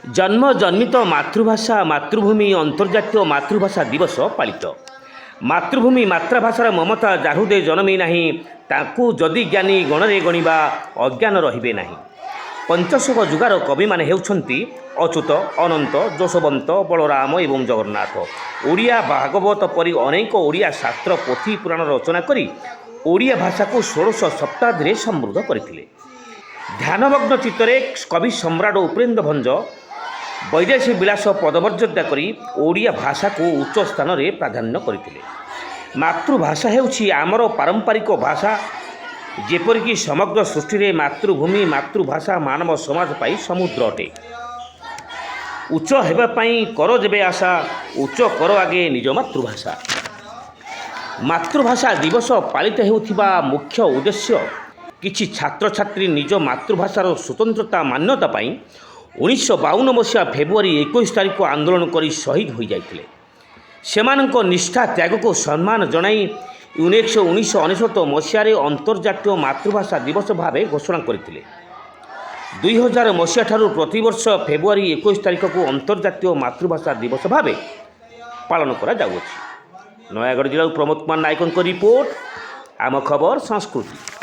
जन्म जन्मित मातृभाषा मातृभूमि अंतर्जातीय मातृभाषा दिवस पालित। मातृभूमि मातृभाषार ममता जाहृदे जन्मी नाही ताकू जदि ज्ञानी गणरे गणिबा अज्ञान रहिबे नाही। पंचशोक जुगार कवि माने हेउछंती अच्युत अनंत जशवंत बलराम एवं जगन्नाथ। ओडिया भागवत परि अनेक ओडिया शास्त्र पोथी पुराण रचना करी ओडिया भाषा को 16 शताब्दी समृद्ध करथिले। ध्यानमग्न चित्तरे कवि सम्राट उपेन्द्र भंज वैदेशी विलास पदमर्यादा करी ओडिया भाषा को उच्च स्थान रे प्राधान्य करथिले। मातृभाषा हेउछि आमर पारंपरिक भाषा, जेपरिक समग्र सृष्टि रे मातृभूमि मातृभाषा मानव समाज पाई समुद्र अटे। उच्च हेबा पाई कर जेबे आशा, उच्च कर आगे निज मातृभाषा। मातृभाषा दिवस पालित हेउथिबा मुख्य उद्देश्य किछि छात्र छात्री निज मातृभाषार स्वतंत्रता मान्यता पाई 1952 मसीहा फेब्रुआरी 21 तारिख को आंदोलन करी शहीद हो जाइथिले। सेमानंको निष्ठा त्याग को सम्मान जनाई यूनेस्को 1999 मसीह अंतर्जातीय मातृभाषा दिवस भाव घोषणा करथिले। 2000 मसीहा ठारू प्रतिवर्ष फेब्रुआरी 21 तारिख को अंतर्जातीय मातृभाषा दिवस भाव पालन करा जाउछि। नयागढ़ जिला प्रमोद कुमार नायकों रिपोर्ट, आम खबर संस्कृति।